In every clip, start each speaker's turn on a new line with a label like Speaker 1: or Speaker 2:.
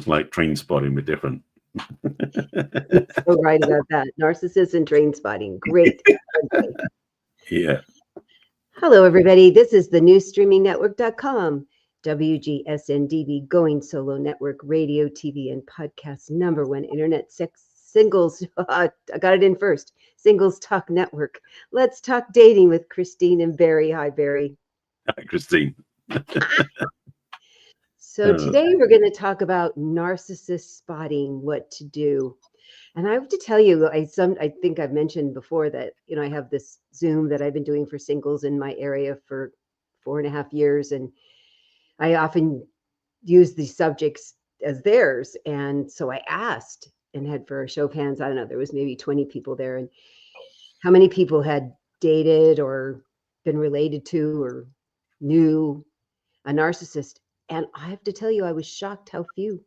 Speaker 1: like train spotting, but different.
Speaker 2: So right about that. Narcissist and train spotting. Great.
Speaker 1: Yeah.
Speaker 2: Hello, everybody. This is the newsstreamingnetwork.com, WGSN-DB, Going Solo Network, radio, TV, and podcast #1 internet singles. I got it in first. Singles Talk Network. Let's talk dating with Christine and Barry. Hi, Barry.
Speaker 1: Hi, Christine.
Speaker 2: So today we're going to talk about narcissist spotting, what to do. And I have to tell you, I think I've mentioned before that, I have this Zoom that I've been doing for singles in my area for 4.5 years. And I often use these subjects as theirs. And so I asked and had, for a show of hands, I don't know, there was maybe 20 people there. And how many people had dated or been related to or knew a narcissist? And I have to tell you, I was shocked how few.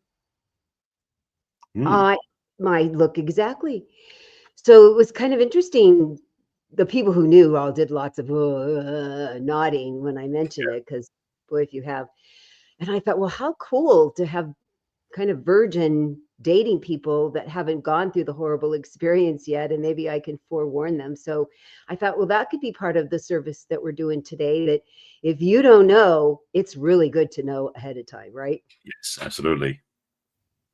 Speaker 2: My look exactly. So it was kind of interesting. The people who knew all did lots of nodding when I mentioned it, because boy, if you have. And I thought, well, how cool to have kind of virgin dating people that haven't gone through the horrible experience yet, and maybe I can forewarn them. So I thought, well, that could be part of the service that we're doing today, that if you don't know, it's really good to know ahead of time, right?
Speaker 1: Yes, absolutely.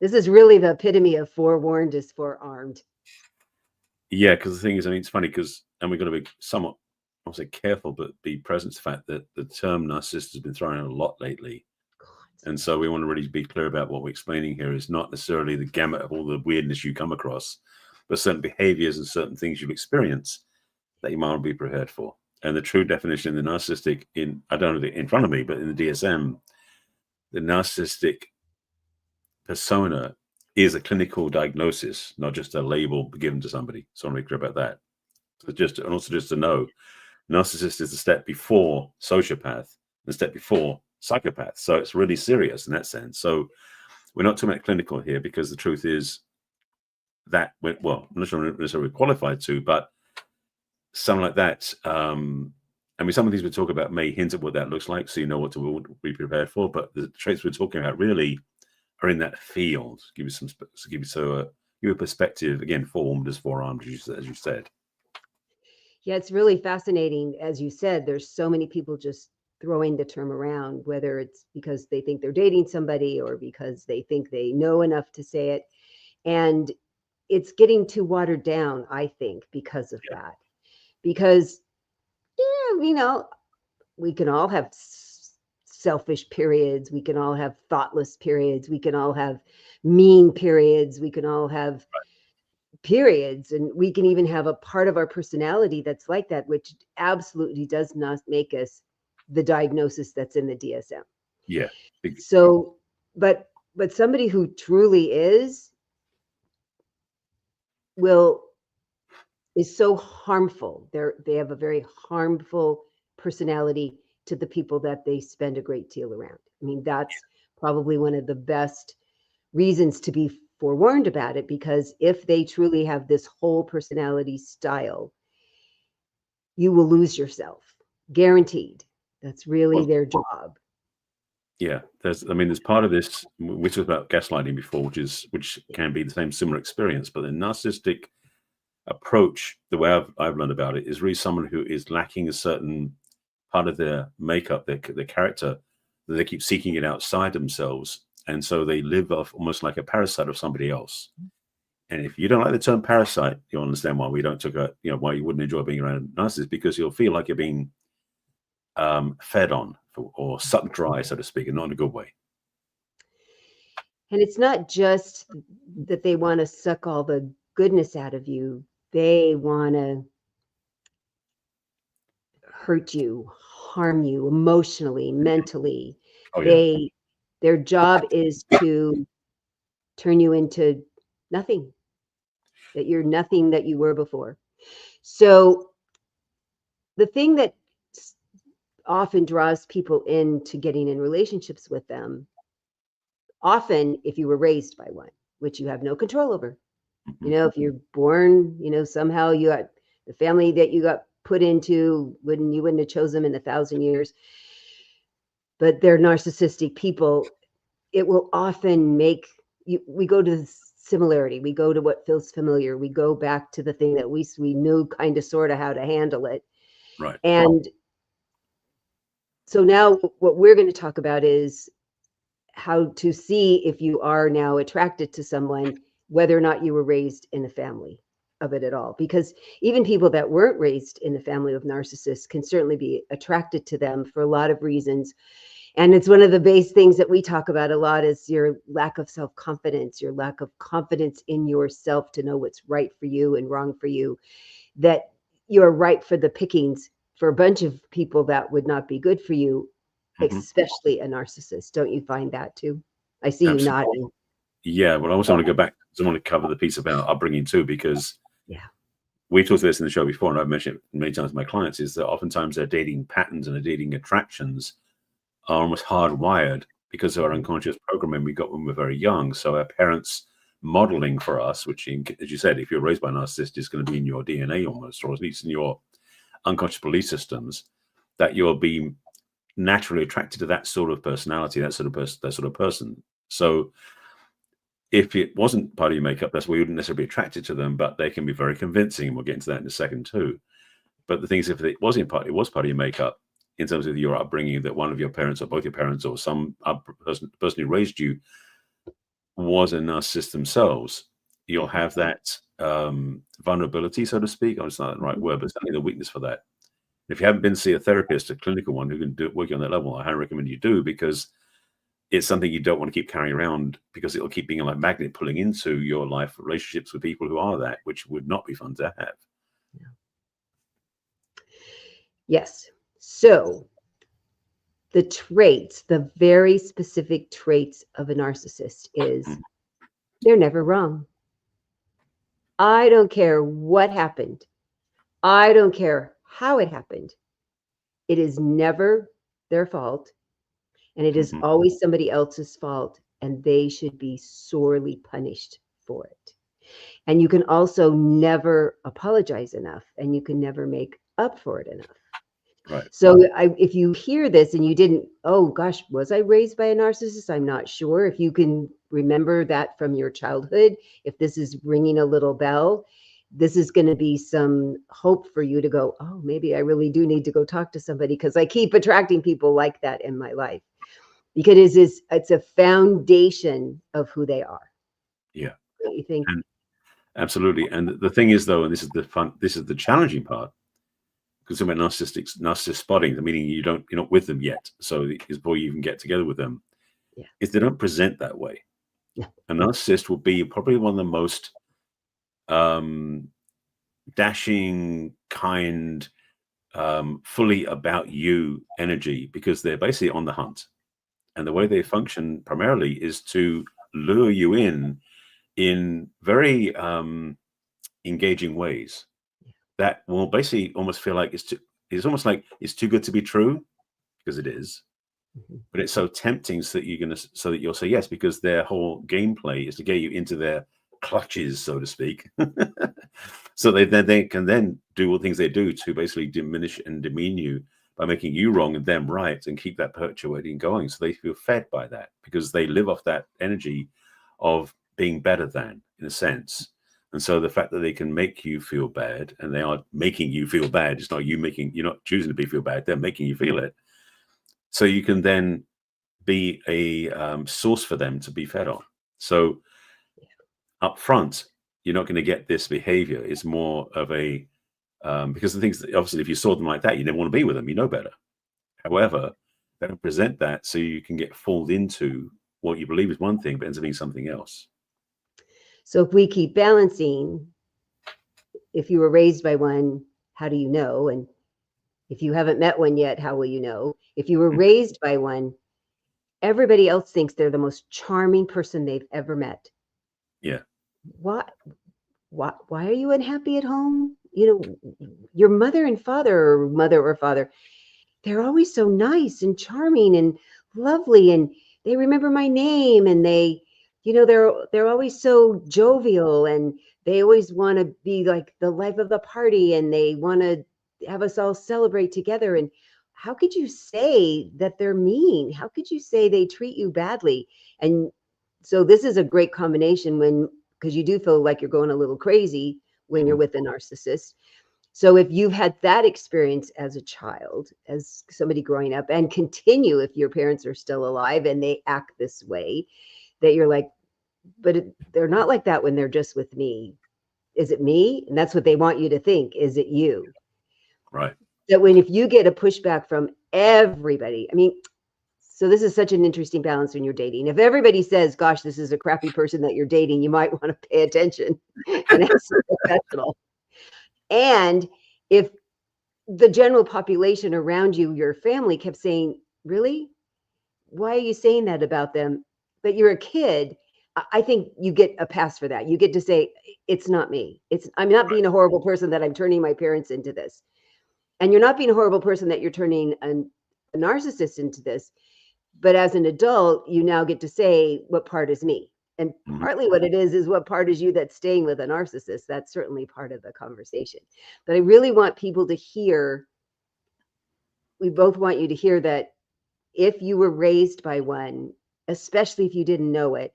Speaker 2: This is really the epitome of forewarned is forearmed.
Speaker 1: Yeah, because the thing is, I mean, it's funny because, and we've got to be somewhat, I won't say careful, but be present to the fact that the term narcissist has been thrown out a lot lately. And so we want to really be clear about what we're explaining here is not necessarily the gamut of all the weirdness you come across, but certain behaviors and certain things you've experienced that you might not be prepared for. And the true definition of the narcissistic I don't have it in front of me, but in the DSM, the narcissistic persona is a clinical diagnosis, not just a label given to somebody. So I want to be clear about that. So just to know, narcissist is the step before sociopath, the step before psychopath. So it's really serious in that sense. So we're not talking about clinical here, because the truth is that, well, I'm not sure I'm necessarily qualified to, but something like that. I mean, some of these we talk about may hint at what that looks like, so you know what to be prepared for. But the traits we're talking about really are in that field. Give you a perspective, again, formed as forearmed, as you said.
Speaker 2: Yeah, it's really fascinating. As you said, there's so many people just throwing the term around, whether it's because they think they're dating somebody or because they think they know enough to say it. And it's getting too watered down, I think, because of that. Because, we can all have selfish periods. We can all have thoughtless periods. We can all have mean periods. We can all have periods. And we can even have a part of our personality that's like that, which absolutely does not make us the diagnosis that's in the DSM.
Speaker 1: Yeah.
Speaker 2: So, but somebody who truly is so harmful. They have a very harmful personality to the people that they spend a great deal around. I mean, that's probably one of the best reasons to be forewarned about it, because if they truly have this whole personality style, you will lose yourself, guaranteed. That's really their job.
Speaker 1: Yeah, there's part of this. We talked about gaslighting before, which can be the same similar experience, but the narcissistic approach, the way I've learned about it, is really someone who is lacking a certain part of their makeup, their character, that they keep seeking it outside themselves, and so they live off almost like a parasite of somebody else. And if you don't like the term parasite, you'll understand why we don't why you wouldn't enjoy being around a narcissist, because you'll feel like you're being fed on or sucked dry, so to speak, and not in a good way.
Speaker 2: And it's not just that they want to suck all the goodness out of you. They want to hurt you, harm you emotionally, mentally. Their job is to turn you into nothing, that you're nothing that you were before. So the thing that often draws people into getting in relationships with them, often if you were raised by one, which you have no control over, if you're born, somehow you got the family that you got put into, you wouldn't have chosen them in 1,000 years, but they're narcissistic people. It will often make we go to the similarity. We go to what feels familiar. We go back to the thing that we knew kind of sort of how to handle it.
Speaker 1: Right.
Speaker 2: And so now what we're going to talk about is how to see if you are now attracted to someone, whether or not you were raised in a family of it at all. Because even people that weren't raised in a family of narcissists can certainly be attracted to them for a lot of reasons. And it's one of the base things that we talk about a lot is your lack of self-confidence, your lack of confidence in yourself to know what's right for you and wrong for you, that you're right for the pickings for a bunch of people that would not be good for you, especially a narcissist. Don't you find that too? I see you nodding.
Speaker 1: Yeah, well, I also want to go back. I want to cover the piece about upbringing too, because we talked about this in the show before, and I've mentioned it many times to my clients, is that oftentimes their dating patterns and their dating attractions are almost hardwired because of our unconscious programming we got when we were very young. So our parents modeling for us, which, as you said, if you're raised by a narcissist, is going to be in your DNA almost, or at least in your unconscious belief systems, that you'll be naturally attracted to that sort of personality, that sort of person. So if it wasn't part of your makeup, that's why you wouldn't necessarily be attracted to them, but they can be very convincing, and we'll get into that in a second too. But the thing is, if it was part of your makeup, in terms of your upbringing, that one of your parents or both your parents or some person who raised you was a narcissist themselves, you'll have that vulnerability, so to speak. It's not the right word, but it's only the weakness for that. If you haven't been to see a therapist, a clinical one who can work on that level, I highly recommend you do, because it's something you don't want to keep carrying around, because it'll keep being like a magnet pulling into your life relationships with people who are that, which would not be fun to have.
Speaker 2: Yes. So the traits, the very specific traits of a narcissist is they're never wrong. I don't care what happened. I don't care how it happened. It is never their fault. And it is always somebody else's fault. And they should be sorely punished for it. And you can also never apologize enough. And you can never make up for it enough.
Speaker 1: Right.
Speaker 2: So if you hear this and you didn't, oh gosh, was I raised by a narcissist? I'm not sure. If you can remember that from your childhood, if this is ringing a little bell, this is going to be some hope for you to go, oh, maybe I really do need to go talk to somebody, because I keep attracting people like that in my life. Because it's a foundation of who they are.
Speaker 1: Yeah.
Speaker 2: Don't you think?
Speaker 1: Absolutely. And the thing is, though, and this is the challenging part, because about narcissist spotting, meaning you're not with them yet. So before you even get together with them, is they don't present that way. A narcissist will be probably one of the most dashing, kind, fully about you energy, because they're basically on the hunt. And the way they function primarily is to lure you in very engaging ways that will basically almost feel like it's almost like it's too good to be true, because it is. But it's so tempting so that you'll say yes, because their whole gameplay is to get you into their clutches, so to speak. So they can then do all the things they do to basically diminish and demean you by making you wrong and them right, and keep that perpetuating going. So they feel fed by that, because they live off that energy of being better than, in a sense. And so the fact that they can make you feel bad, and they are making you feel bad, it's not you're not choosing to feel bad, they're making you feel it. So you can then be a source for them to be fed on. So up front, you're not going to get this behavior. It's more of a, because the things that, obviously, if you saw them like that, you didn't want to be with them, you know better. However, they don't present that, so you can get fooled into what you believe is one thing, but ends up being something else.
Speaker 2: So if we keep balancing, if you were raised by one, how do you know? And if you haven't met one yet, how will you know? If you were raised by one, everybody else thinks they're the most charming person they've ever met.
Speaker 1: Yeah.
Speaker 2: Why are you unhappy at home? Your mother and father, or mother or father, they're always so nice and charming and lovely, and they remember my name, and they're always so jovial, and they always want to be like the life of the party, and they want to have us all celebrate together. And how could you say that they're mean? How could you say they treat you badly? And so this is a great combination because you do feel like you're going a little crazy when you're with a narcissist. So if you've had that experience as a child, as somebody growing up, and continue if your parents are still alive and they act this way, that you're like, but they're not like that when they're just with me. Is it me? And that's what they want you to think. Is it you?
Speaker 1: Right.
Speaker 2: That if you get a pushback from everybody, I mean, so this is such an interesting balance when you're dating. If everybody says, gosh, this is a crappy person that you're dating, you might want to pay attention and ask a professional. And if the general population around you, your family, kept saying, really? Why are you saying that about them? But you're a kid. I think you get a pass for that. You get to say, it's not me. I'm not being a horrible person that I'm turning my parents into this. And you're not being a horrible person that you're turning a narcissist into this. But as an adult, you now get to say, what part is me? And partly what it is what part is you that's staying with a narcissist. That's certainly part of the conversation. But I really want people to hear, we both want you to hear that if you were raised by one, especially if you didn't know it,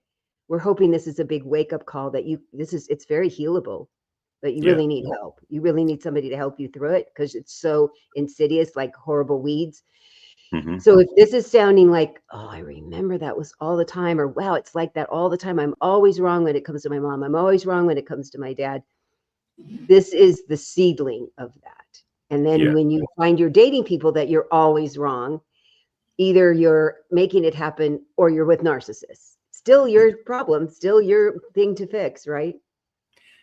Speaker 2: we're hoping this is a big wake-up call that it's very healable, but you really need help. You really need somebody to help you through it because it's so insidious, like horrible weeds. So if this is sounding like, oh, I remember that was all the time, or wow, it's like that all the time. I'm always wrong when it comes to my mom. I'm always wrong when it comes to my dad. This is the seedling of that. And then when you find you're dating people that you're always wrong, either you're making it happen or you're with narcissists. Still your problem, still your thing to fix, right?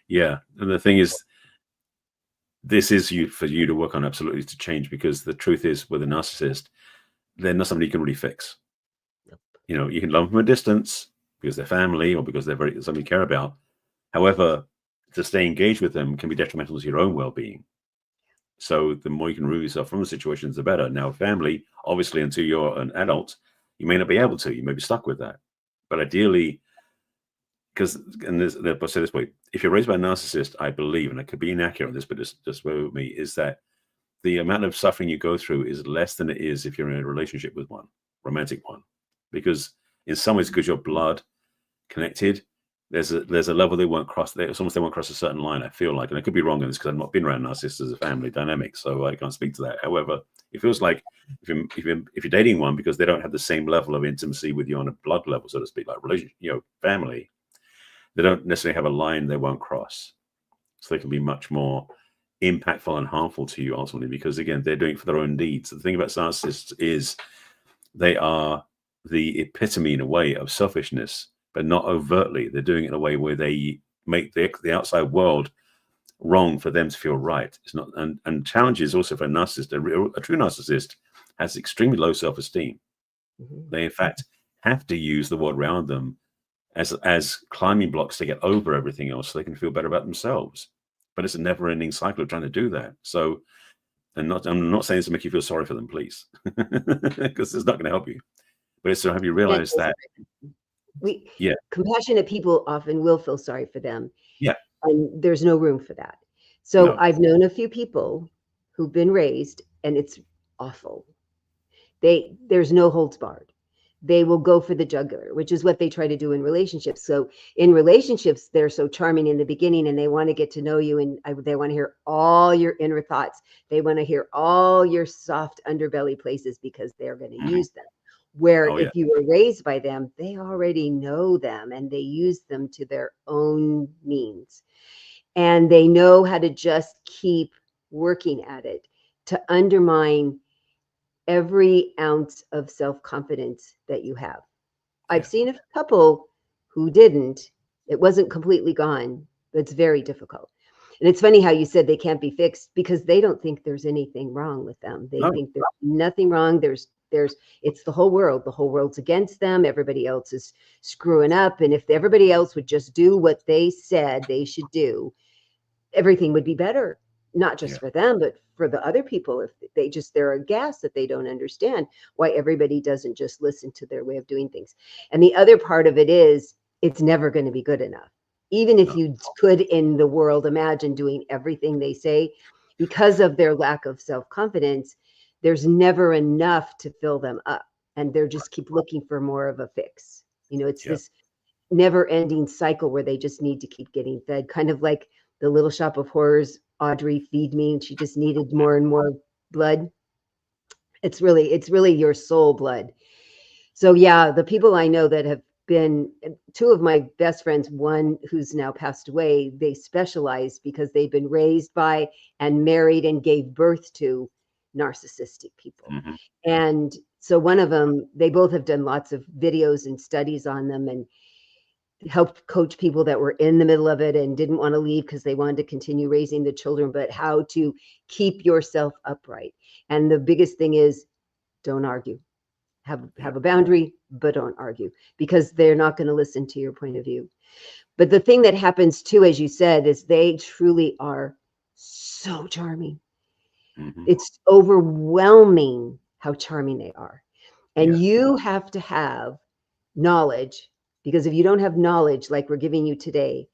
Speaker 1: Yeah. And the thing is, this is for you to work on, absolutely, to change, because the truth is, with a narcissist, they're not somebody you can really fix. You know, you can love them from a distance because they're family or because they're somebody you care about. However, to stay engaged with them can be detrimental to your own well-being. So the more you can remove yourself from the situations, the better. Now, family, obviously, until you're an adult, you may not be able to. You may be stuck with that. But ideally, because, and I'll say this way, if you're raised by a narcissist, I believe, and I could be inaccurate on this, but just bear with me, is that the amount of suffering you go through is less than it is if you're in a relationship with one, romantic one. Because in some ways, because you're blood connected, there's a level they won't cross. It's almost they won't cross a certain line, I feel like. And I could be wrong on this because I've not been around narcissists as a family dynamic, so I can't speak to that. However, it feels like if you're dating one because they don't have the same level of intimacy with you on a blood level, so to speak, like relationship, family, they don't necessarily have a line they won't cross. So they can be much more impactful and harmful to you ultimately, because again, they're doing it for their own needs. The thing about narcissists is they are the epitome, in a way, of selfishness, but not overtly. They're doing it in a way where they make the outside world wrong for them to feel right. It's not, and challenges also for a narcissist. A true narcissist has extremely low self-esteem. They in fact have to use the world around them as climbing blocks to get over everything else so they can feel better about themselves. But it's a never-ending cycle of trying to do that. So, I'm not saying this to make you feel sorry for them, please, because it's not going to help you. But it's to have you realize that
Speaker 2: compassionate people often will feel sorry for them.
Speaker 1: Yeah.
Speaker 2: And there's no room for that. So I've known a few people who've been raised, and it's awful. There's no holds barred. They will go for the jugular, which is what they try to do in relationships. So in relationships, they're so charming in the beginning, and they want to get to know you, and they want to hear all your inner thoughts. They want to hear all your soft underbelly places because they're going to use them. Where if you were raised by them, they already know them and they use them to their own means. And they know how to just keep working at it to undermine every ounce of self-confidence that you have. I've seen a couple who didn't. It wasn't completely gone, but it's very difficult. And it's funny how you said they can't be fixed, because they don't think there's anything wrong with them. They think there's nothing wrong. It's the whole world. The whole world's against them. Everybody else is screwing up. And if everybody else would just do what they said they should do, everything would be better. Not just for them, but for the other people. If they're aghast that they don't understand why everybody doesn't just listen to their way of doing things. And the other part of it is, it's never going to be good enough. Even if you could in the world imagine doing everything they say, because of their lack of self-confidence, there's never enough to fill them up. And they're just keep looking for more of a fix. You know, it's this never-ending cycle where they just need to keep getting fed, kind of like the Little Shop of Horrors, Audrey, feed me, and she just needed more and more blood. It's really your soul blood. So yeah, the people I know that have been, two of my best friends, one who's now passed away, they specialize because they've been raised by and married and gave birth to narcissistic people.
Speaker 1: Mm-hmm.
Speaker 2: And so one of them, they both have done lots of videos and studies on them and helped coach people that were in the middle of it and didn't want to leave because they wanted to continue raising the children, but how to keep yourself upright. And the biggest thing is, don't argue. Have a boundary, but don't argue, because they're not going to listen to your point of view. But the thing that happens too, as you said, is they truly are so charming.
Speaker 1: Mm-hmm.
Speaker 2: It's overwhelming how charming they are. And you have to have knowledge, because if you don't have knowledge like we're giving you today,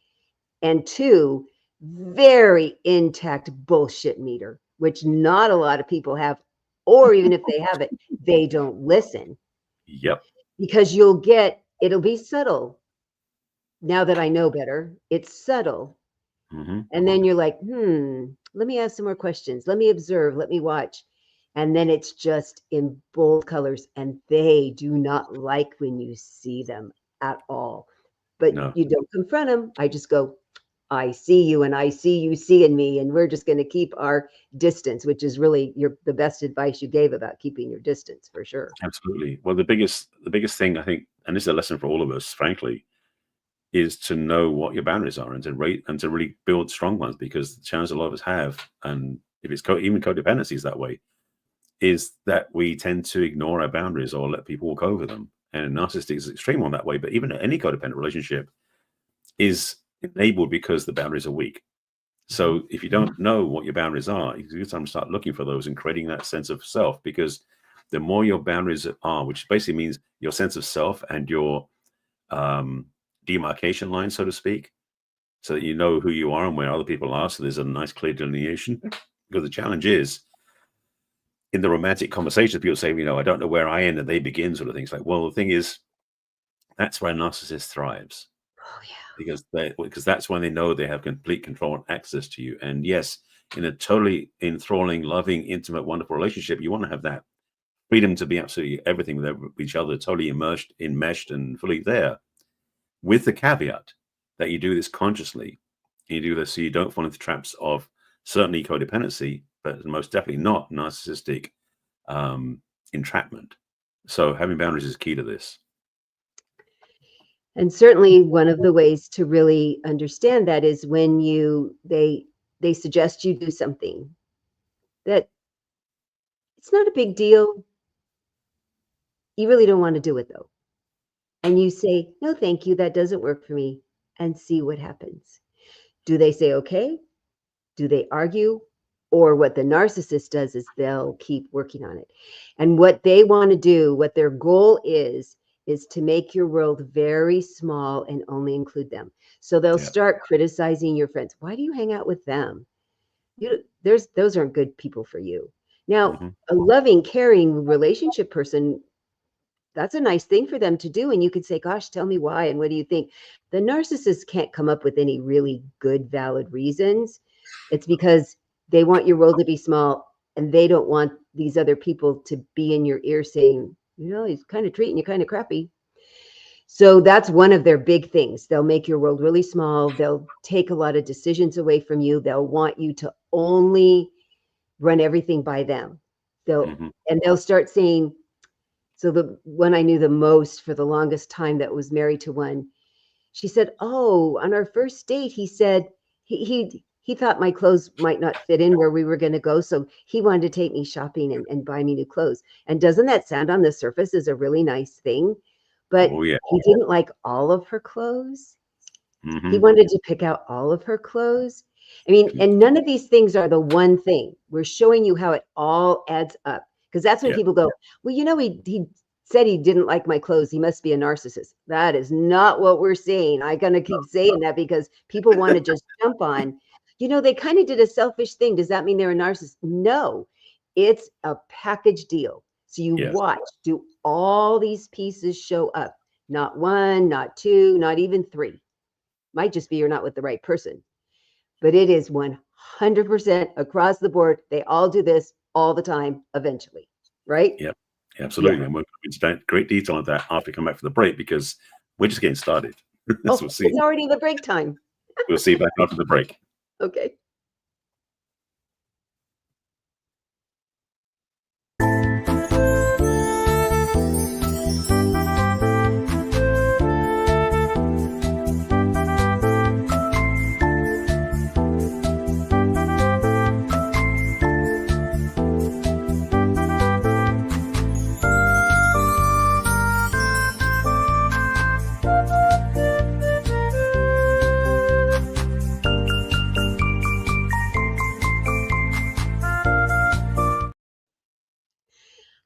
Speaker 2: and two, very intact bullshit meter, which not a lot of people have, or even if they have it, they don't listen.
Speaker 1: Yep.
Speaker 2: Because it'll be subtle. Now that I know better, it's subtle.
Speaker 1: Mm-hmm.
Speaker 2: And then you're like, let me ask some more questions. Let me observe. Let me watch. And then it's just in bold colors. And they do not like when you see them at all. But you don't confront them. I just go, I see you and I see you seeing me. And we're just going to keep our distance, which is really the best advice you gave about keeping your distance, for sure.
Speaker 1: Absolutely. Well, the biggest thing I think, and this is a lesson for all of us, frankly, is to know what your boundaries are and to really build strong ones, because the challenge a lot of us have, and if it's even codependency is that way, is that we tend to ignore our boundaries or let people walk over them. And narcissistic is extreme on that way, but even any codependent relationship is enabled because the boundaries are weak. So if you don't know what your boundaries are, it's a good time to start looking for those and creating that sense of self, because the more your boundaries are, which basically means your sense of self and your demarcation line, so to speak, so that you know who you are and where other people are. So there's a nice clear delineation. Because the challenge is, in the romantic conversations, people say, I don't know where I end and they begin, sort of things. Like, well, the thing is, that's where a narcissist thrives.
Speaker 2: Oh yeah.
Speaker 1: Because that's when they know they have complete control and access to you. And yes, in a totally enthralling, loving, intimate, wonderful relationship, you want to have that freedom to be absolutely everything with each other, totally enmeshed and fully there, with the caveat that you do this consciously. You do this so you don't fall into the traps of certainly codependency, but most definitely not narcissistic entrapment. So having boundaries is key to this.
Speaker 2: And certainly one of the ways to really understand that is when they suggest you do something that it's not a big deal. You really don't want to do it though. And you say, no, thank you, that doesn't work for me, and see what happens. Do they say, okay? Do they argue? Or what the narcissist does is they'll keep working on it. And what they want to do, what their goal is to make your world very small and only include them. So they'll start criticizing your friends. Why do you hang out with them? Those aren't good people for you. Now, a loving, caring relationship person, that's a nice thing for them to do. And you could say, gosh, tell me why. And what do you think? The narcissist can't come up with any really good, valid reasons. It's because they want your world to be small and they don't want these other people to be in your ear saying, he's kind of treating you kind of crappy. So that's one of their big things. They'll make your world really small. They'll take a lot of decisions away from you. They'll want you to only run everything by them. And they'll start saying, so the one I knew the most for the longest time that was married to one, she said, oh, on our first date, he said he thought my clothes might not fit in where we were going to go. So he wanted to take me shopping and buy me new clothes. And doesn't that sound on the surface is a really nice thing? But he didn't like all of her clothes. He wanted to pick out all of her clothes. I mean, and none of these things are the one thing. We're showing you how it all adds up. Because that's when people go, well, he said he didn't like my clothes. He must be a narcissist. That is not what we're saying. I'm going to keep saying that because people want to just jump on, they kind of did a selfish thing. Does that mean they're a narcissist? No, it's a package deal. So you watch, do all these pieces show up? Not 1, not 2, not even 3. Might just be you're not with the right person. But it is 100% across the board. They all do this all the time eventually, right?
Speaker 1: Yep, absolutely. And we'll go into great detail on that after we come back from the break, because we're just getting started.
Speaker 2: We'll see. It's already the break time.
Speaker 1: We'll see you back after the break.
Speaker 2: Okay.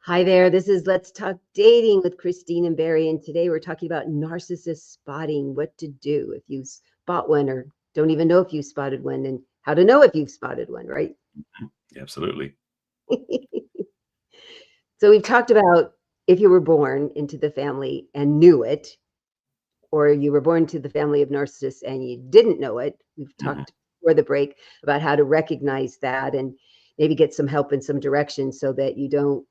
Speaker 2: Hi there, this is Let's Talk Dating with Christine and Barry, and today we're talking about narcissist spotting, what to do if you spot one or don't even know if you spotted one, and how to know if you've spotted one, right?
Speaker 1: Absolutely.
Speaker 2: So we've talked about if you were born into the family and knew it, or you were born to the family of narcissists and you didn't know it. We've talked before the break about how to recognize that and maybe get some help in some direction so that you don't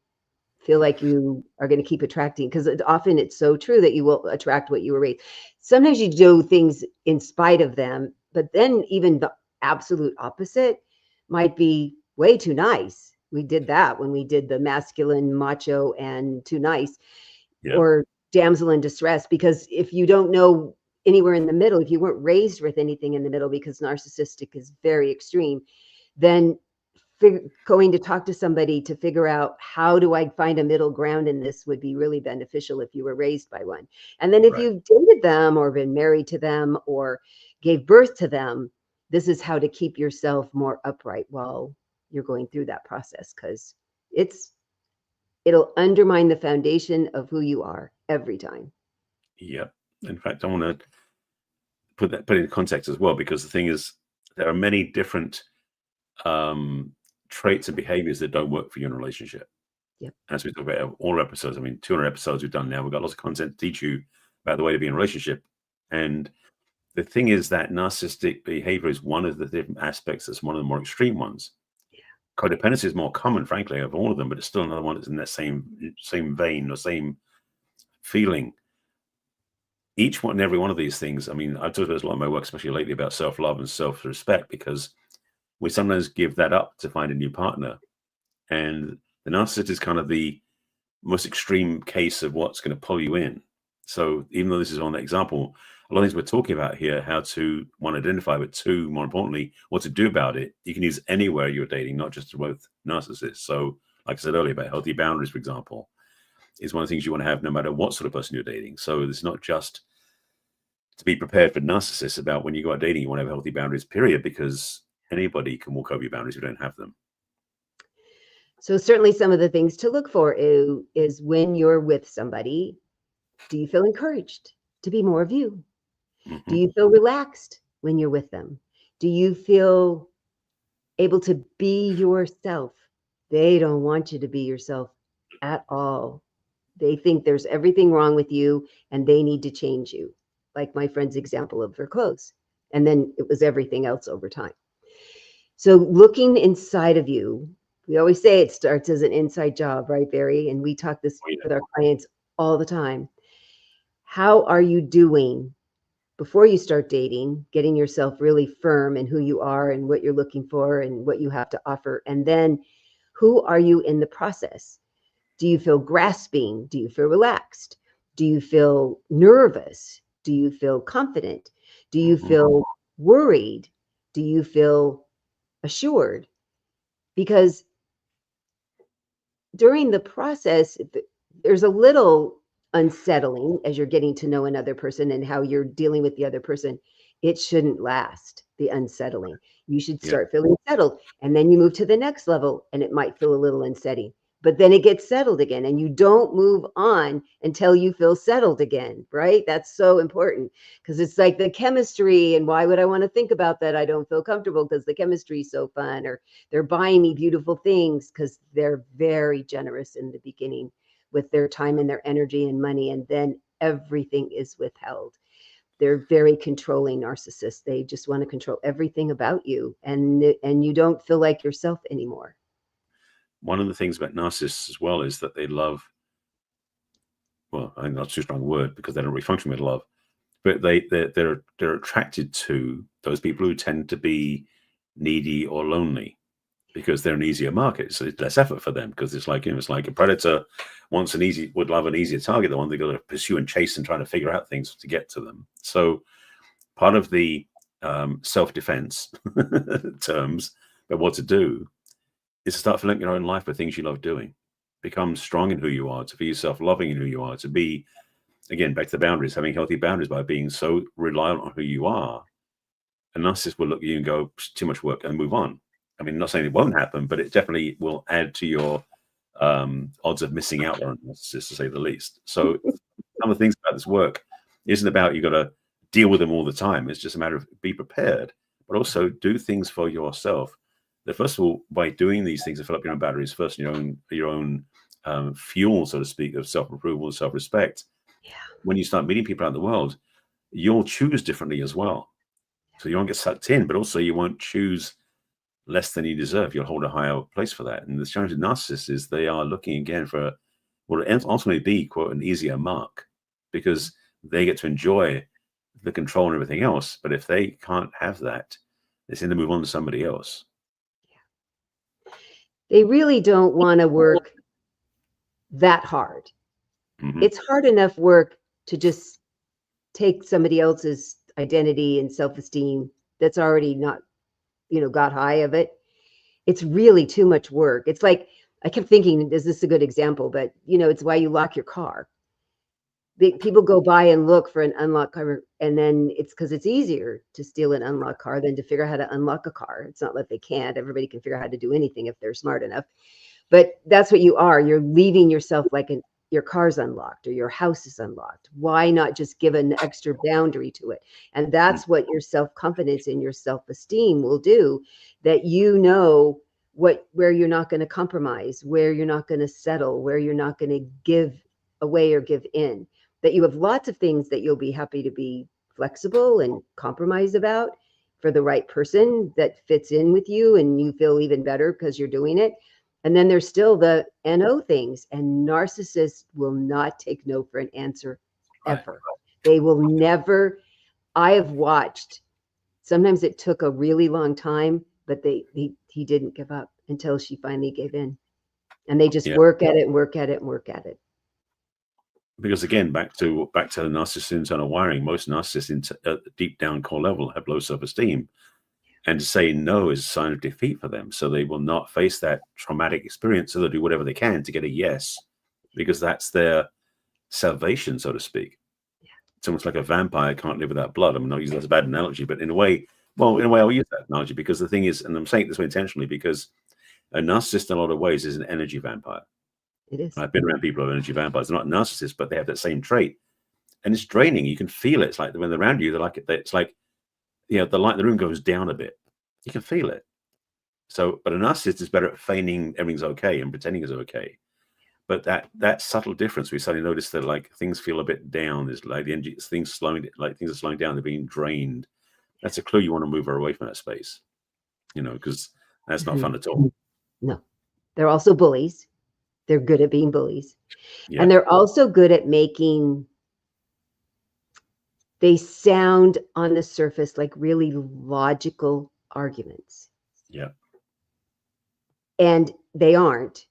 Speaker 2: feel like you are going to keep attracting, because often it's so true that you will attract what you were raised. Sometimes you do things in spite of them, but then even the absolute opposite might be way too nice. We did that when we did the masculine, macho, and too nice, or damsel in distress, because if you don't know anywhere in the middle, if you weren't raised with anything in the middle, because narcissistic is very extreme, then going to talk to somebody to figure out how do I find a middle ground in this would be really beneficial if you were raised by one. And then if you've dated them or been married to them or gave birth to them, this is how to keep yourself more upright while you're going through that process, because it'll undermine the foundation of who you are every time.
Speaker 1: Yep. In fact, I want to put it in context as well, because the thing is, there are many different traits and behaviors that don't work for you in a relationship.
Speaker 2: Yep.
Speaker 1: As we talk about all episodes, 200 episodes we've done now. We've got lots of content to teach you about the way to be in a relationship. And the thing is that narcissistic behavior is one of the different aspects. That's one of the more extreme ones.
Speaker 2: Yeah.
Speaker 1: Codependency is more common, frankly, of all of them, but it's still another one that's in that same vein or same feeling. Each one and every one of these things. I've talked about a lot in my work, especially lately, about self-love and self-respect, because we sometimes give that up to find a new partner. And the narcissist is kind of the most extreme case of what's going to pull you in. So even though this is on the example, a lot of things we're talking about here, how to, one, identify, but two, more importantly, what to do about it, you can use anywhere you're dating, not just with narcissists. So like I said earlier about healthy boundaries, for example, is one of the things you want to have no matter what sort of person you're dating. So it's not just to be prepared for narcissists about when you go out dating, you want to have healthy boundaries, period, because anybody can walk over your boundaries if you don't have them.
Speaker 2: So certainly some of the things to look for is when you're with somebody, do you feel encouraged to be more of you? Do you feel relaxed when you're with them? Do you feel able to be yourself? They don't want you to be yourself at all. They think there's everything wrong with you and they need to change you. Like my friend's example of her clothes. And then it was everything else over time. So looking inside of you, we always say it starts as an inside job, right, Barry? And we talk this with our clients all the time. How are you doing before you start dating, getting yourself really firm in who you are and what you're looking for and what you have to offer? And then who are you in the process? Do you feel grasping? Do you feel relaxed? Do you feel nervous? Do you feel confident? Do you feel worried? Do you feel assured? Because during the process, there's a little unsettling as you're getting to know another person and how you're dealing with the other person. It shouldn't last, the unsettling. You should start feeling settled, and then you move to the next level and it might feel a little unsettling, but then it gets settled again, and you don't move on until you feel settled again, right? That's so important, because it's like the chemistry, and why would I want to think about that? I don't feel comfortable because the chemistry is so fun, or they're buying me beautiful things, because they're very generous in the beginning with their time and their energy and money. And then everything is withheld. They're very controlling narcissists. They just want to control everything about you, and you don't feel like yourself anymore.
Speaker 1: One of the things about narcissists as well is that they love, well, I think that's too strong a word because they don't really function with love, but they're attracted to those people who tend to be needy or lonely because they're an easier market. So it's less effort for them because it's like, you know, it's like a predator would love an easier target, the one they got to pursue and chase and try to figure out things to get to them. So part of the self-defense terms about what to do is to start filling your own life with things you love doing. Become strong in who you are, to be self-loving in who you are, to be, again, back to the boundaries, having healthy boundaries by being so reliant on who you are. A narcissist will look at you and go, too much work, and move on. I mean, not saying it won't happen, but it definitely will add to your odds of missing out on a narcissist, to say the least. So some of the things about this work isn't about you got to deal with them all the time. It's just a matter of be prepared, but also do things for yourself. That first of all, by doing these things to fill up your own batteries first, in your own fuel, so to speak, of self-approval and self-respect.
Speaker 2: Yeah.
Speaker 1: When you start meeting people out in the world, you'll choose differently as well. So you won't get sucked in, but also you won't choose less than you deserve. You'll hold a higher place for that. And the challenge of narcissists is they are looking again for what will ultimately be, quote, an easier mark, because they get to enjoy the control and everything else. But if they can't have that, they seem to move on to somebody else.
Speaker 2: They really don't want to work that hard.
Speaker 1: Mm-hmm.
Speaker 2: It's hard enough work to just take somebody else's identity and self-esteem that's already not, got high of it. It's really too much work. It's like, I kept thinking, is this a good example? But, it's why you lock your car. People go by and look for an unlocked car, and then it's because it's easier to steal an unlocked car than to figure out how to unlock a car. It's not like they can't. Everybody can figure out how to do anything if they're smart enough. But that's what you are. You're leaving yourself like your car's unlocked or your house is unlocked. Why not just give an extra boundary to it? And that's what your self-confidence and your self-esteem will do, that where you're not going to compromise, where you're not going to settle, where you're not going to give away or give in, that you have lots of things that you'll be happy to be flexible and compromise about for the right person that fits in with you and you feel even better because you're doing it. And then there's still the NO things, and narcissists will not take no for an answer ever. They will never. I have watched, sometimes it took a really long time, but he didn't give up until she finally gave in. And they just work at it and work at it and work at it.
Speaker 1: Because again, back to the narcissist internal wiring, most narcissists at the deep down core level have low self-esteem. And to say no is a sign of defeat for them. So they will not face that traumatic experience. So they'll do whatever they can to get a yes, because that's their salvation, so to speak. Yeah. It's almost like a vampire can't live without blood. I'm not using that as a bad analogy, but in a way I'll use that analogy, because the thing is, and I'm saying it this way intentionally, because a narcissist in a lot of ways is an energy vampire.
Speaker 2: It is.
Speaker 1: I've been around people who are energy vampires. They're not narcissists, but they have that same trait. And it's draining. You can feel it. It's like when they're around you, it's like, the light in the room goes down a bit. You can feel it. So, but a narcissist is better at feigning everything's okay and pretending it's okay. But that subtle difference, we suddenly notice that like things feel a bit down. Is like the energy, things are slowing down. They're being drained. That's a clue you want to move her away from that space. Because that's not fun at all.
Speaker 2: No, they're also bullies. They're good at being bullies.
Speaker 1: Yeah.
Speaker 2: And they're also good at they sound on the surface like really logical arguments.
Speaker 1: Yeah.
Speaker 2: And they aren't.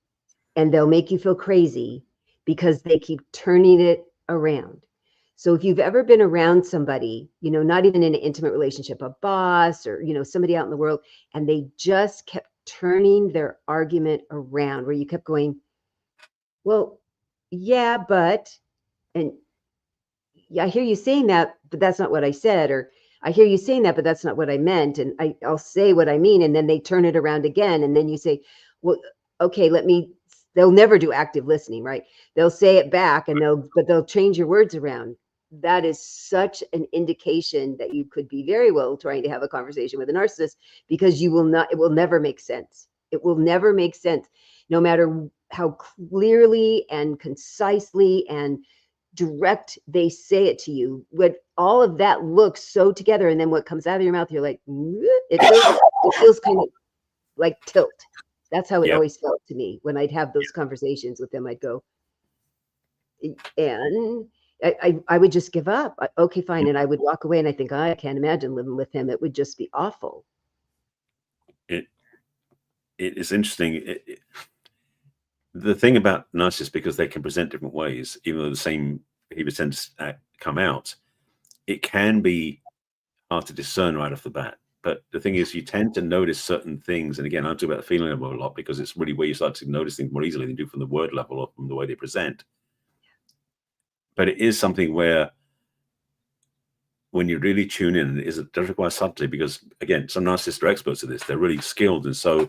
Speaker 2: And they'll make you feel crazy because they keep turning it around. So if you've ever been around somebody, not even in an intimate relationship, a boss or, somebody out in the world, and they just kept turning their argument around, where you kept going, well, yeah, but, and yeah, I hear you saying that, but that's not what I said. Or I hear you saying that, but that's not what I meant. And I'll say what I mean. And then they turn it around again. And then you say, well, okay, they'll never do active listening, right? They'll say it back and they'll change your words around. That is such an indication that you could be very well trying to have a conversation with a narcissist, because it will never make sense. It will never make sense, no matter how clearly and concisely and direct they say it to you, what all of that looks so together, and then what comes out of your mouth, you're like, it feels kind of like tilt. That's how it always felt to me when I'd have those conversations with them. I'd go, and I would just give up. Okay, fine. And I would walk away, and I think, I can't imagine living with him. It would just be awful.
Speaker 1: It is interesting. The thing about narcissists, because they can present different ways, even though the same behavior tends to come out, it can be hard to discern right off the bat. But the thing is, you tend to notice certain things. And again, I talk about the feeling level a lot, because it's really where you start to notice things more easily than you do from the word level or from the way they present. But it is something where, when you really tune in, it does require subtlety, because again, some narcissists are experts at this. They're really skilled. And so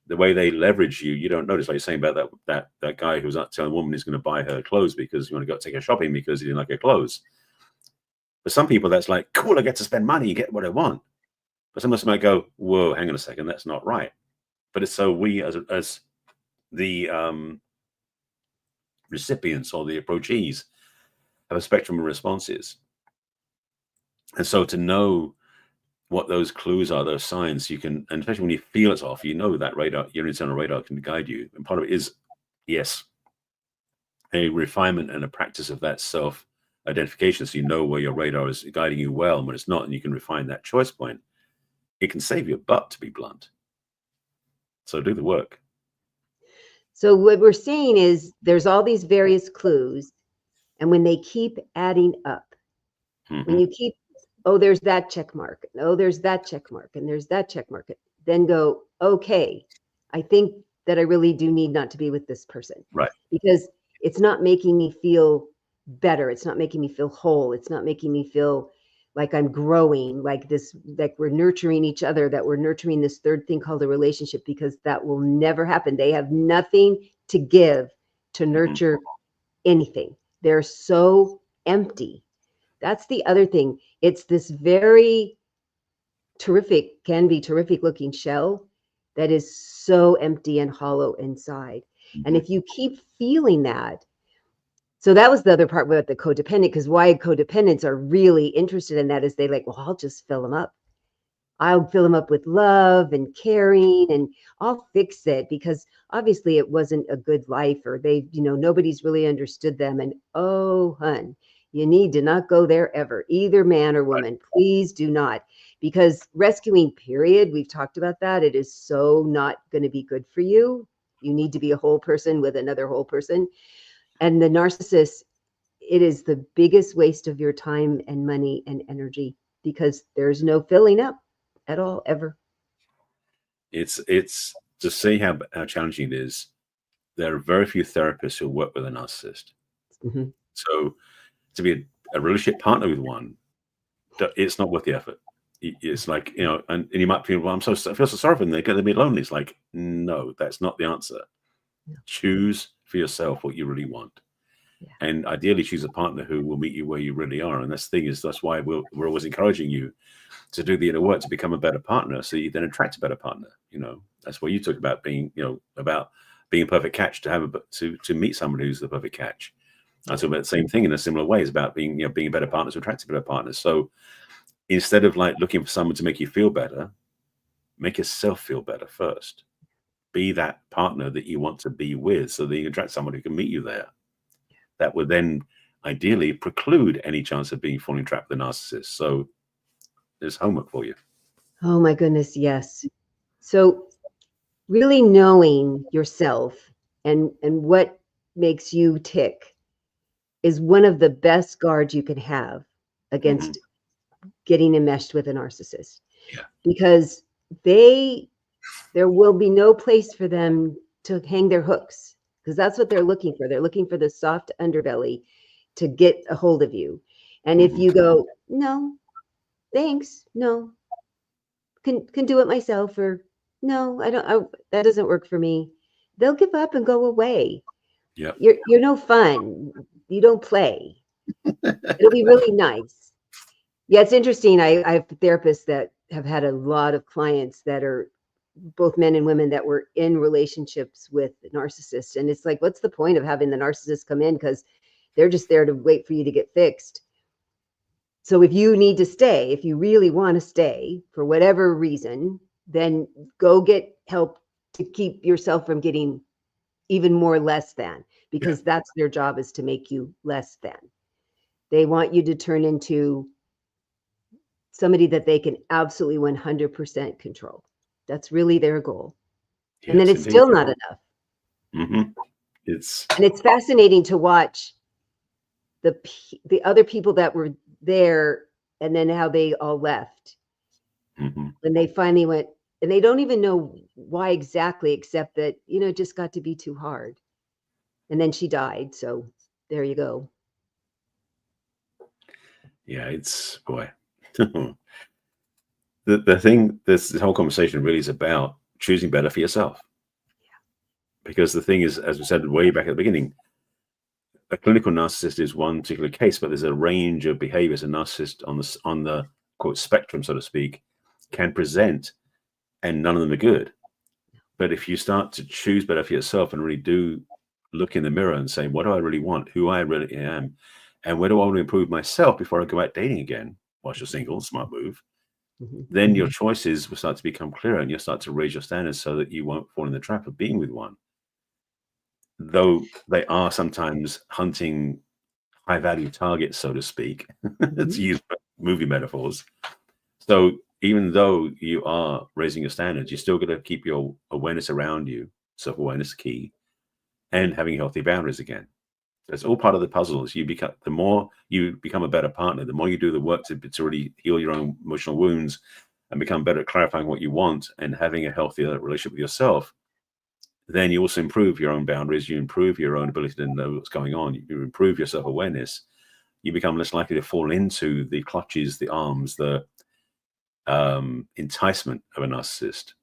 Speaker 1: the way they leverage you, you don't notice. Like you're saying about that guy who's not telling a woman he's going to buy her clothes because you want to go take her shopping because he didn't like her clothes. For some people, that's like, cool, I get to spend money, you get what I want. But some of us might go, whoa, hang on a second, that's not right. But it's so we as the recipients or the approachees have a spectrum of responses. And so to know what those clues are, those signs, you can, and especially when you feel it's off, you know that radar, your internal radar can guide you. And part of it is, yes, a refinement and a practice of that self-identification, so you know where your radar is guiding you well and when it's not, and you can refine that choice point. It can save your butt, to be blunt. So do the work.
Speaker 2: So what we're saying is there's all these various clues, and when they keep adding up, when you keep, oh, there's that check mark, oh, there's that check mark, and there's that check mark, then go, okay, I think that I really do need not to be with this person.
Speaker 1: Right.
Speaker 2: Because it's not making me feel better. It's not making me feel whole. It's not making me feel like I'm growing, like this, like we're nurturing each other, that we're nurturing this third thing called a relationship, because that will never happen. They have nothing to give to nurture anything. They're so empty. That's the other thing. It's this very terrific, can be terrific looking shell that is so empty and hollow inside. And if you keep feeling that, so that was the other part about the codependent, because why codependents are really interested in that is they like, well, I'll just fill them up. I'll fill them up with love and caring, and I'll fix it, because obviously it wasn't a good life, or they, nobody's really understood them. And oh, hun, you need to not go there ever, either man or woman. Please do not, because rescuing, period, we've talked about that. It is so not going to be good for you. You need to be a whole person with another whole person. And the narcissist, it is the biggest waste of your time and money and energy, because there's no filling up at all, ever.
Speaker 1: It's to see how challenging it is. There are very few therapists who work with a narcissist. So to be a relationship partner with one, it's not worth the effort. It's like, and you might feel, well, I feel so sorry for them, they're going to be lonely. It's like, no, that's not the answer. Choose for yourself what you really want. And ideally choose a partner who will meet you where you really are. And that's the thing, is that's why we're always encouraging you to do the inner work to become a better partner, so you then attract a better partner. That's what you talk about, being about being a perfect catch, to meet somebody who's the perfect catch. I talk about the same thing in a similar way. It's about being a better partner to attract a better partner. So instead of like looking for someone to make you feel better, make yourself feel better first. Be that partner that you want to be with, so that you attract someone who can meet you there. That would then ideally preclude any chance of falling trapped with a narcissist. So there's homework for you.
Speaker 2: Oh my goodness, yes. So really knowing yourself and what makes you tick is one of the best guards you can have against getting enmeshed with a narcissist. Because there will be no place for them to hang their hooks, because that's what they're looking for. They're looking for the soft underbelly to get a hold of you. And if you go, no, thanks, no, can do it myself, or no, that doesn't work for me, they'll give up and go away. You're no fun. You don't play. It'll be really nice. Yeah, it's interesting. I have therapists that have had a lot of clients that are both men and women that were in relationships with narcissists. And it's like, what's the point of having the narcissist come in? Because They're just there to wait for you to get fixed. So if you need to stay, if you really want to stay for whatever reason, then go get help to keep yourself from getting even more less than, because that's their job, is to make you less than. They want you to turn into somebody that they can absolutely 100% control. That's really their goal. Yes, and then it's still not enough.
Speaker 1: Mm-hmm.
Speaker 2: And it's fascinating to watch the other people that were there, and then how they all left.
Speaker 1: Mm-hmm.
Speaker 2: When they finally went, and they don't even know why exactly, except that, you know, it just got to be too hard. And then she died. So there you go.
Speaker 1: Yeah, it's, boy. the thing, this whole conversation really is about choosing better for yourself.
Speaker 2: Yeah.
Speaker 1: Because the thing is, as we said way back at the beginning, a clinical narcissist is one particular case, but there's a range of behaviors a narcissist on the quote spectrum, so to speak, can present, and none of them are good. But if you start to choose better for yourself and really do look in the mirror and say, what do I really want? Who I really am? And where do I want to improve myself before I go out dating again? Whilst you're single, smart move. Mm-hmm. Then your choices will start to become clearer, and you'll start to raise your standards so that you won't fall in the trap of being with one. Though they are sometimes hunting high-value targets, so to speak, mm-hmm. to use movie metaphors. So even though you are raising your standards, you still got to keep your awareness around you, self-awareness key, and having healthy boundaries again. So it's all part of the puzzle. As you become, the more you become a better partner, the more you do the work to really heal your own emotional wounds and become better at clarifying what you want and having a healthier relationship with yourself, then you also improve your own boundaries. You improve your own ability to know what's going on. You improve your self-awareness. You become less likely to fall into the clutches, the arms, the enticement of a narcissist.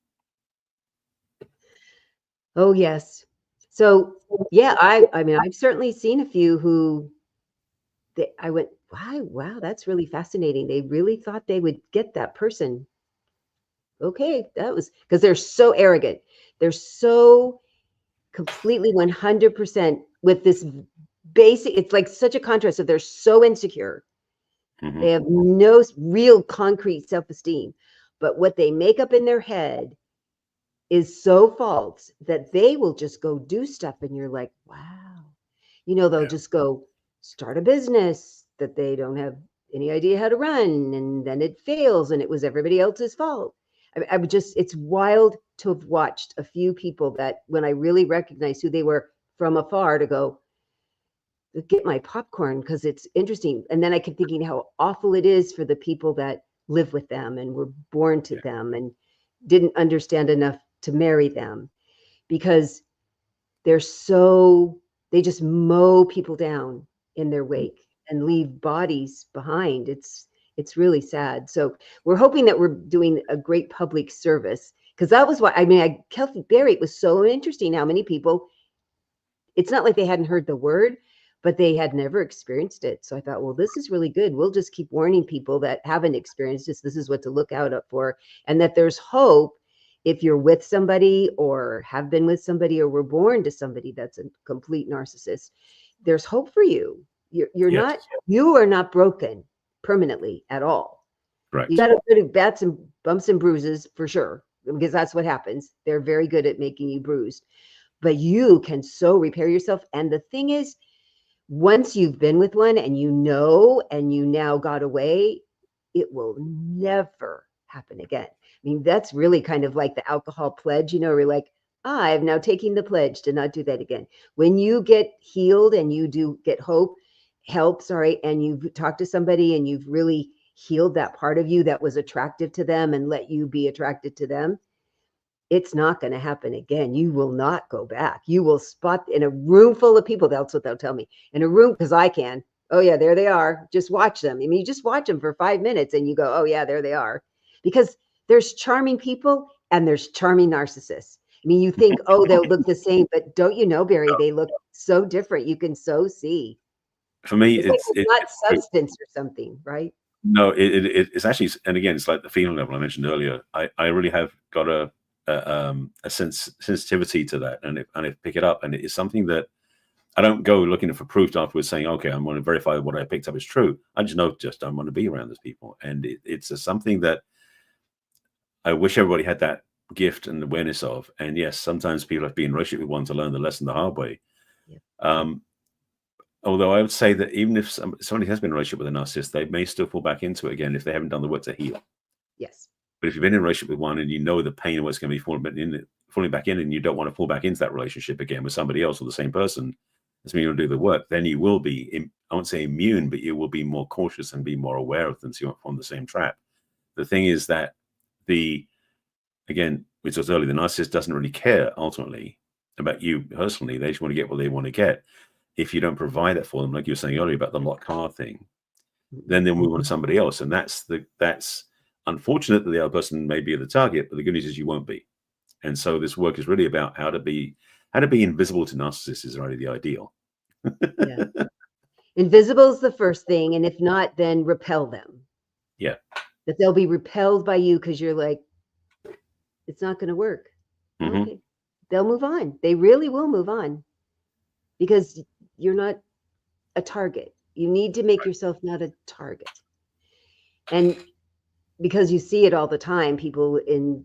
Speaker 2: Oh, yes. So, yeah, I mean, I've certainly seen a few who I went, wow, that's really fascinating. They really thought they would get that person. Okay, that was because they're so arrogant. They're so completely 100% with this basic, it's like such a contrast that they're so insecure. Mm-hmm. They have no real concrete self-esteem, but what they make up in their head is so false that they will just go do stuff, and you're like, wow. You know, they'll just go start a business that they don't have any idea how to run, and then it fails, and it was everybody else's fault. I would just, it's wild to have watched a few people that when I really recognized who they were from afar, to go, get my popcorn, because it's interesting. And then I kept thinking how awful it is for the people that live with them and were born to them and didn't understand enough to marry them, because they just mow people down in their wake and leave bodies behind. It's really sad. So we're hoping that we're doing a great public service, because that was why, I mean, Kelsey Berry, it was so interesting how many people, it's not like they hadn't heard the word, but they had never experienced it. So I thought, well, this is really good. We'll just keep warning people that haven't experienced this. This is what to look out for, and that there's hope if you're with somebody or have been with somebody or were born to somebody that's a complete narcissist. There's hope for you. You are not broken permanently at all.
Speaker 1: Right.
Speaker 2: You got a bit of bats and bumps and bruises for sure, because that's what happens. They're very good at making you bruised, but you can so repair yourself. And the thing is, once you've been with one and you now got away, it will never happen again. I mean, that's really kind of like the alcohol pledge, we're like, I've now taken the pledge to not do that again. When you get healed and you do get help, and you've talked to somebody and you've really healed that part of you that was attractive to them and let you be attracted to them, it's not going to happen again. You will not go back. You will spot in a room full of people. That's what they'll tell me. In a room, because I can. Oh, yeah, there they are. Just watch them. I mean, you just watch them for 5 minutes and you go, oh, yeah, there they are. Because there's charming people and there's charming narcissists. I mean, you think, oh, they'll look the same, but don't you know, Barry, they look so different. You can so see.
Speaker 1: For me,
Speaker 2: it's not substance or something, right?
Speaker 1: No, it's actually, and again, it's like the feeling level I mentioned earlier. I really have got a sensitivity to that, and I pick it up, and it is something that I don't go looking for proof afterwards saying, okay, I'm going to verify what I picked up is true. I just know, just don't want to be around those people. And it's something that I wish everybody had that gift and awareness of. And yes, sometimes people have been in a relationship with one to learn the lesson the hard way. Yeah. Although I would say that even if somebody has been in a relationship with a narcissist, they may still fall back into it again if they haven't done the work to heal.
Speaker 2: Yes.
Speaker 1: But if you've been in a relationship with one and you know the pain of what's going to be falling back in, and you don't want to fall back into that relationship again with somebody else or the same person, that's when you'll do the work. Then you will be, I won't say immune, but you will be more cautious and be more aware of them so you won't fall in the same trap. The thing is that again, which was earlier, the narcissist doesn't really care ultimately about you personally. They just want to get what they want to get. If you don't provide that for them, like you were saying earlier about the locked car thing, then they'll move on to somebody else. And that's unfortunate that the other person may be the target, but the good news is you won't be. And so this work is really about how to be invisible to narcissists is really the ideal.
Speaker 2: Yeah. Invisible is the first thing. And if not, then repel them.
Speaker 1: Yeah.
Speaker 2: That they'll be repelled by you because you're like, it's not going to work.
Speaker 1: Mm-hmm.
Speaker 2: Okay. They'll move on. They really will move on because you're not a target. You need to make yourself not a target. And because you see it all the time, people in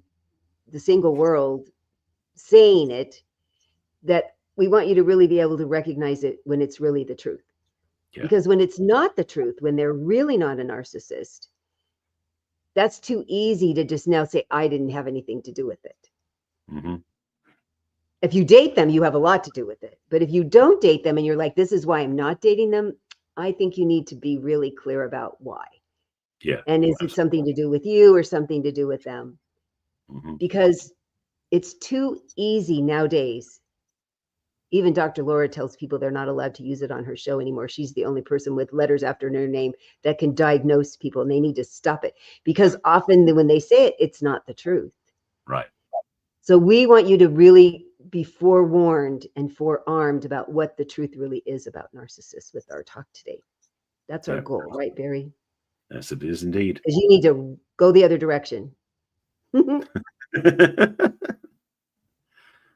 Speaker 2: the single world saying it, that we want you to really be able to recognize it when it's really the truth. Yeah. Because when it's not the truth, when they're really not a narcissist, that's too easy to just now say, I didn't have anything to do with it.
Speaker 1: Mm-hmm.
Speaker 2: If you date them, you have a lot to do with it. But if you don't date them and you're like, this is why I'm not dating them, I think you need to be really clear about why.
Speaker 1: Yeah.
Speaker 2: And is it something to do with you or something to do with them? Mm-hmm. Because it's too easy nowadays. Even Dr. Laura tells people they're not allowed to use it on her show anymore. She's the only person with letters after her name that can diagnose people, and they need to stop it because often when they say it, it's not the truth.
Speaker 1: Right.
Speaker 2: So we want you to really be forewarned and forearmed about what the truth really is about narcissists with our talk today. That's our goal, right, Barry?
Speaker 1: Yes, it is indeed.
Speaker 2: Because you need to go the other direction.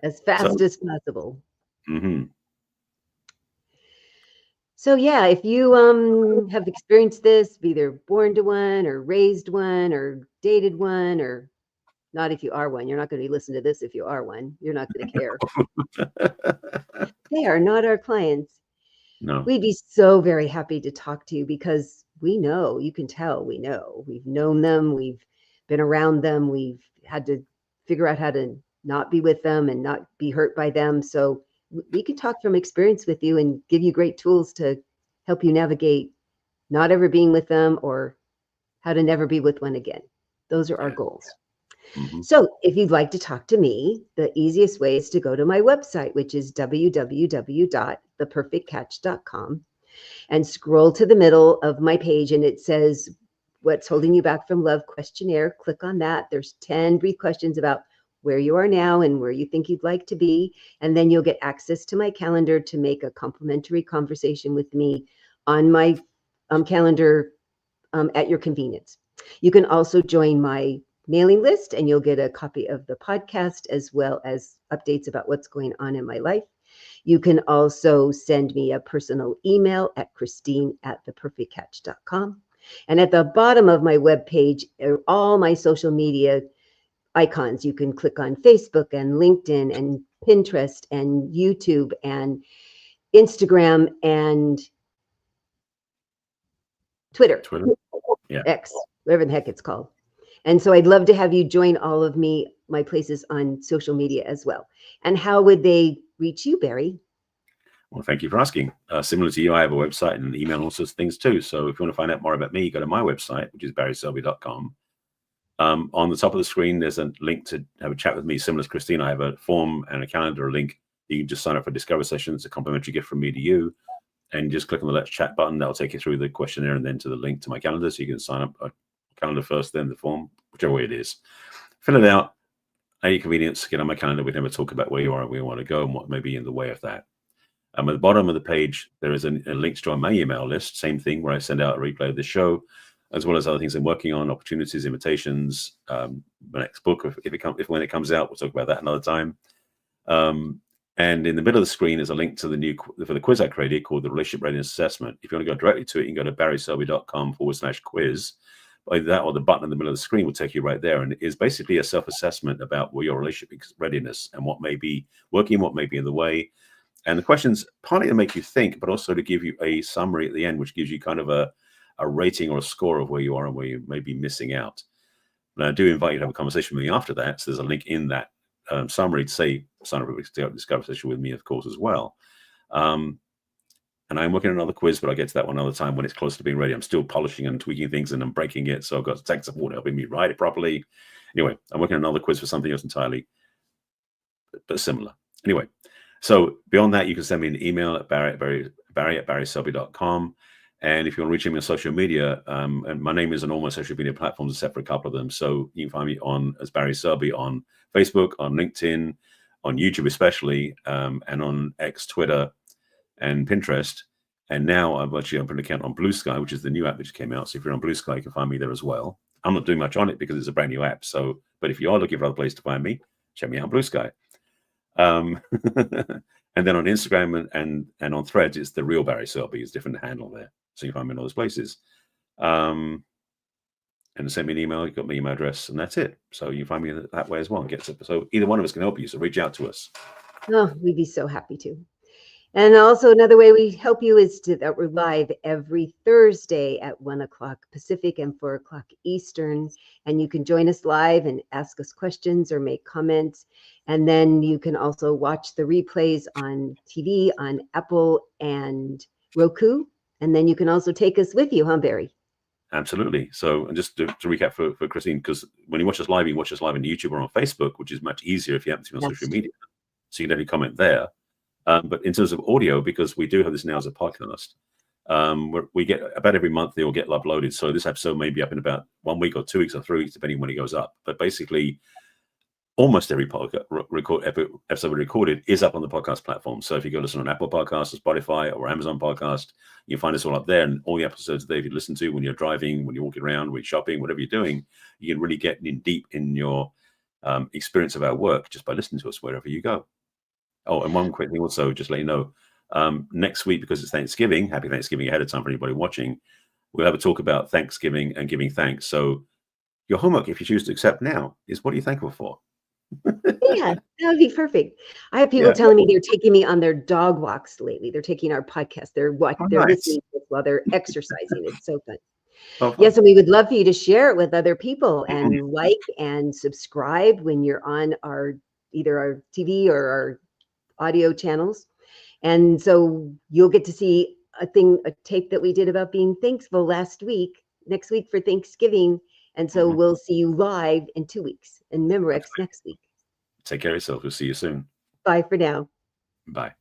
Speaker 2: As fast as possible.
Speaker 1: Mm-hmm.
Speaker 2: So yeah, if you have experienced this, either born to one or raised one or dated one, or not if you are one, you're not going to listen to this if you are one. You're not going to care. They are not our clients.
Speaker 1: No.
Speaker 2: We'd be so very happy to talk to you because we know, you can tell we know. We've known them, we've been around them, we've had to figure out how to not be with them and not be hurt by them. So we can talk from experience with you and give you great tools to help you navigate not ever being with them or how to never be with one again. Those are our goals. Mm-hmm. So if you'd like to talk to me, the easiest way is to go to my website, which is www.theperfectcatch.com, and scroll to the middle of my page, and it says, What's Holding You Back from Love questionnaire. Click on that. There's 10 brief questions about where you are now and where you think you'd like to be. And then you'll get access to my calendar to make a complimentary conversation with me on my calendar at your convenience. You can also join my mailing list and you'll get a copy of the podcast as well as updates about what's going on in my life. You can also send me a personal email at Christine@theperfectcatch.com. And at the bottom of my webpage are all my social media icons. You can click on Facebook and LinkedIn and Pinterest and YouTube and Instagram and Twitter.
Speaker 1: Yeah.
Speaker 2: X, whatever the heck it's called. And so I'd love to have you join all of my places on social media as well. And how would they reach you, Barry?
Speaker 1: Well, thank you for asking. Similar to you, I have a website and an email and all sorts of things too. So if you want to find out more about me, go to my website, which is barryselby.com. On the top of the screen, there's a link to have a chat with me, similar to Christine. I have a form and a calendar link. You can just sign up for a Discover session. It's a complimentary gift from me to you. And just click on the Let's Chat button. That'll take you through the questionnaire and then to the link to my calendar. So you can sign up a calendar first, then the form, whichever way it is. Fill it out at your convenience. Get on my calendar. We never talk about where you are and where you want to go and what may be in the way of that. At the bottom of the page, there is a link to join my email list. Same thing, where I send out a replay of the show, as well as other things I'm working on, opportunities, invitations, my next book, if when it comes out, we'll talk about that another time. And in the middle of the screen is a link to for the quiz I created called the Relationship Readiness Assessment. If you want to go directly to it, you can go to barryselby.com/quiz. Either that or the button in the middle of the screen will take you right there. And it is basically a self-assessment about your relationship readiness and what may be working, what may be in the way. And the questions partly to make you think, but also to give you a summary at the end, which gives you kind of a rating or a score of where you are and where you may be missing out. And I do invite you to have a conversation with me after that. So there's a link in that summary to say sign up for this conversation with me, of course, as well. And I'm working on another quiz, but I'll get to that one another time when it's close to being ready. I'm still polishing and tweaking things and I'm breaking it. So I've got tech support helping me write it properly. Anyway, I'm working on another quiz for something else entirely, but similar. Anyway, so beyond that, you can send me an email at barry@barryselby.com. And if you want to reach me on social media, and my name is on all my social media platforms except for a couple of them. So you can find me as Barry Selby on Facebook, on LinkedIn, on YouTube especially, and on X, Twitter, and Pinterest. And now I've actually opened an account on Blue Sky, which is the new app that just came out. So if you're on Blue Sky, you can find me there as well. I'm not doing much on it because it's a brand new app. So, but if you are looking for other places to find me, check me out on Blue Sky. And then on Instagram and on Threads, it's the real Barry Selby. It's a different handle there. So you can find me in all those places. And send me an email. You've got my email address, and that's it. So you find me that way as well. So either one of us can help you. So reach out to us.
Speaker 2: Oh, we'd be so happy to. And also another way we help you is that we're live every Thursday at 1 o'clock Pacific and 4 o'clock Eastern. And you can join us live and ask us questions or make comments. And then you can also watch the replays on TV, on Apple and Roku. And then you can also take us with you, huh, Barry?
Speaker 1: Absolutely. So, and just to recap for Christine, because when you watch us live, you watch us live on YouTube or on Facebook, which is much easier if you happen to be on social media. So you can definitely comment there. But in terms of audio, because we do have this now as a podcast, we get about every month they will get uploaded. So this episode may be up in about 1 week or 2 weeks or 3 weeks, depending on when it goes up. But basically, almost every episode we recorded is up on the podcast platform. So if you go listen on Apple Podcasts or Spotify or Amazon Podcast, you find us all up there. And all the episodes there, if you listen to when you're driving, when you're walking around, when you're shopping, whatever you're doing, you can really get in deep in your experience of our work just by listening to us wherever you go. Oh, and one quick thing also, just let you know, next week, because it's Thanksgiving, happy Thanksgiving ahead of time for anybody watching, we'll have a talk about Thanksgiving and giving thanks. So your homework, if you choose to accept now, is what are you thankful for?
Speaker 2: Yeah, that would be perfect. I have people telling me they're taking me on their dog walks lately. They're taking our podcast. They're listening to us while they're exercising. It's so fun. Yes, and we would love for you to share it with other people and like and subscribe when you're on either our TV or our audio channels. And so you'll get to see a tape that we did about being thankful next week for Thanksgiving. And so we'll see you live in 2 weeks and Memorex next week.
Speaker 1: Take care of yourself. We'll see you soon.
Speaker 2: Bye for now.
Speaker 1: Bye.